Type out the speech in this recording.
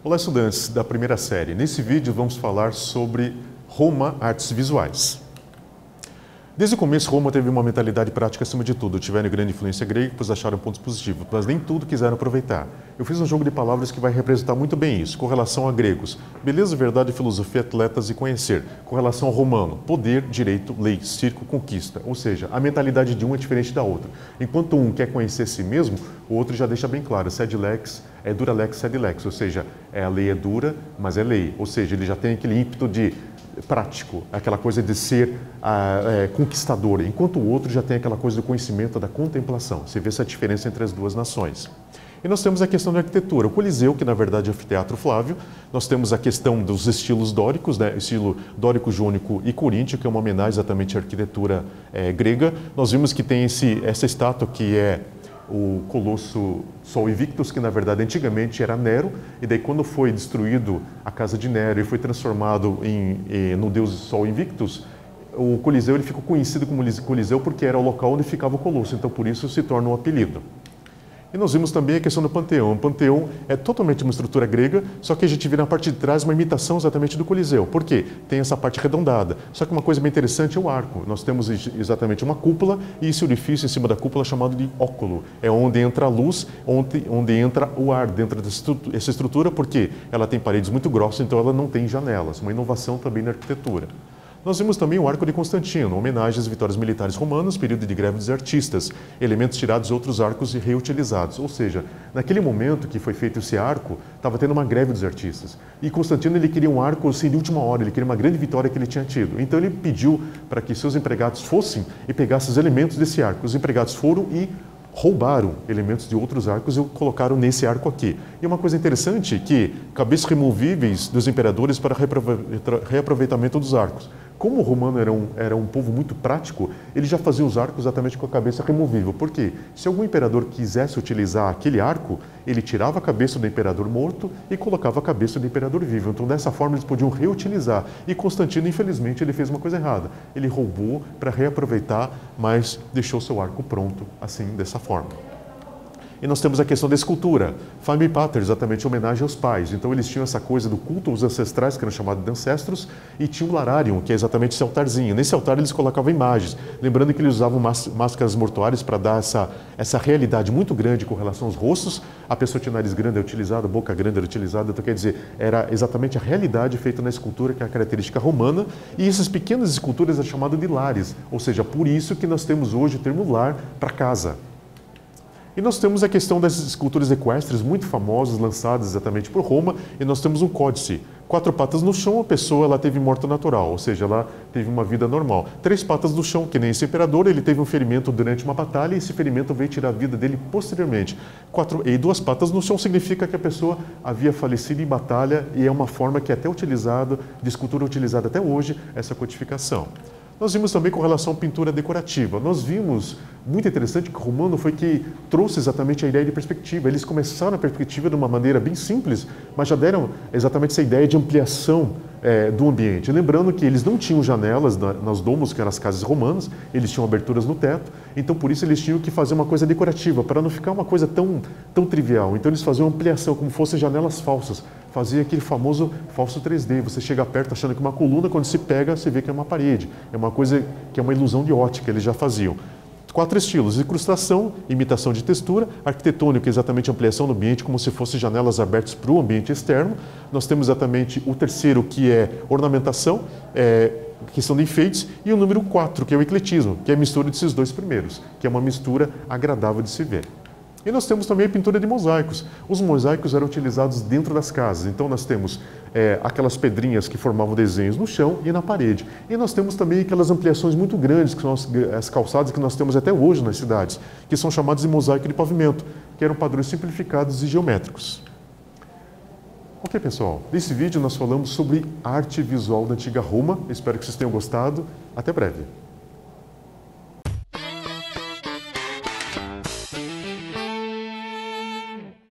Olá, estudantes da primeira série. Nesse vídeo vamos falar sobre Roma, artes visuais. Desde o começo, Roma teve uma mentalidade prática acima de tudo. Tiveram grande influência grega, pois acharam pontos positivos, mas nem tudo quiseram aproveitar. Eu fiz um jogo de palavras que vai representar muito bem isso. Com relação a gregos, beleza, verdade, filosofia, atletas e conhecer. Com relação ao romano, poder, direito, lei, circo, conquista. Ou seja, a mentalidade de um é diferente da outra. Enquanto um quer conhecer si mesmo, o outro já deixa bem claro, sed lex, é dura lex, sed lex. Ou seja, a lei é dura, mas é lei. Ou seja, ele já tem aquele ímpeto de prático, aquela coisa de ser conquistador, enquanto o outro já tem aquela coisa do conhecimento, da contemplação. Você vê essa diferença entre as duas nações. E nós temos a questão da arquitetura. O Coliseu, que na verdade é o anfiteatro Flávio. Nós temos a questão dos estilos dóricos, né? Estilo dórico, jônico e coríntio, que é uma homenagem exatamente à arquitetura grega. Nós vimos que tem essa estátua que é o Colosso Sol Invictus, que na verdade antigamente era Nero, e daí quando foi destruído a casa de Nero e foi transformado no deus Sol Invictus, o Coliseu ele ficou conhecido como Coliseu porque era o local onde ficava o Colosso, então por isso se torna um apelido. E nós vimos também a questão do Panteão. O Panteão é totalmente uma estrutura grega, só que a gente vê na parte de trás uma imitação exatamente do Coliseu. Por quê? Tem essa parte arredondada. Só que uma coisa bem interessante é o arco. Nós temos exatamente uma cúpula e esse orifício em cima da cúpula é chamado de óculo. É onde entra a luz, onde entra o ar dentro dessa estrutura, porque ela tem paredes muito grossas, então ela não tem janelas. Uma inovação também na arquitetura. Nós vimos também o Arco de Constantino, homenagem às vitórias militares romanas, período de greve dos artistas, elementos tirados de outros arcos e reutilizados. Ou seja, naquele momento que foi feito esse arco, estava tendo uma greve dos artistas. E Constantino ele queria um arco assim, de última hora, ele queria uma grande vitória que ele tinha tido. Então ele pediu para que seus empregados fossem e pegassem os elementos desse arco. Os empregados foram e roubaram elementos de outros arcos e colocaram nesse arco aqui. E uma coisa interessante é que cabeças removíveis dos imperadores para reaproveitamento dos arcos. Como o romano era um povo muito prático, ele já fazia os arcos exatamente com a cabeça removível. Por quê? Se algum imperador quisesse utilizar aquele arco, ele tirava a cabeça do imperador morto e colocava a cabeça do imperador vivo. Então, dessa forma, eles podiam reutilizar. E Constantino, infelizmente, ele fez uma coisa errada. Ele roubou para reaproveitar, mas deixou seu arco pronto, assim, dessa forma. E nós temos a questão da escultura. Family Pater, exatamente em homenagem aos pais. Então eles tinham essa coisa do culto aos ancestrais, que eram chamados de ancestros, e tinha o lararium, que é exatamente esse altarzinho. Nesse altar eles colocavam imagens, lembrando que eles usavam máscaras mortuárias para dar essa realidade muito grande com relação aos rostos. A pessoa tinha nariz grande, era utilizada, boca grande, era utilizada. Então quer dizer, era exatamente a realidade feita na escultura, que é a característica romana. E essas pequenas esculturas eram chamadas de lares, ou seja, por isso que nós temos hoje o termo lar para casa. E nós temos a questão das esculturas equestres muito famosas, lançadas exatamente por Roma, e nós temos um códice. 4 patas no chão, a pessoa ela teve morte natural, ou seja, ela teve uma vida normal. 3 patas no chão, que nem esse imperador, ele teve um ferimento durante uma batalha e esse ferimento veio tirar a vida dele posteriormente. 2 patas no chão significa que a pessoa havia falecido em batalha e é uma forma que é até utilizada, de escultura utilizada até hoje, essa codificação. Nós vimos também com relação à pintura decorativa. Nós vimos, muito interessante, que o romano foi que trouxe exatamente a ideia de perspectiva. Eles começaram a perspectiva de uma maneira bem simples, mas já deram exatamente essa ideia de ampliação do ambiente. Lembrando que eles não tinham janelas nos domos, que eram as casas romanas, eles tinham aberturas no teto, então por isso eles tinham que fazer uma coisa decorativa, para não ficar uma coisa tão trivial. Então eles faziam ampliação, como fossem janelas falsas. Fazia aquele famoso falso 3D. Você chega perto achando que uma coluna, quando se pega, você vê que é uma parede. É uma coisa que é uma ilusão de ótica, eles já faziam. 4 estilos: incrustação, imitação de textura, arquitetônico, exatamente ampliação do ambiente, como se fossem janelas abertas para o ambiente externo. Nós temos exatamente o terceiro, que é ornamentação, questão de enfeites, e o número 4, que é o ecletismo, que é a mistura desses 2 primeiros, que é uma mistura agradável de se ver. E nós temos também a pintura de mosaicos. Os mosaicos eram utilizados dentro das casas. Então nós temos aquelas pedrinhas que formavam desenhos no chão e na parede. E nós temos também aquelas ampliações muito grandes, que são as calçadas que nós temos até hoje nas cidades, que são chamadas de mosaico de pavimento, que eram padrões simplificados e geométricos. Ok, pessoal. Nesse vídeo nós falamos sobre arte visual da antiga Roma. Espero que vocês tenham gostado. Até breve.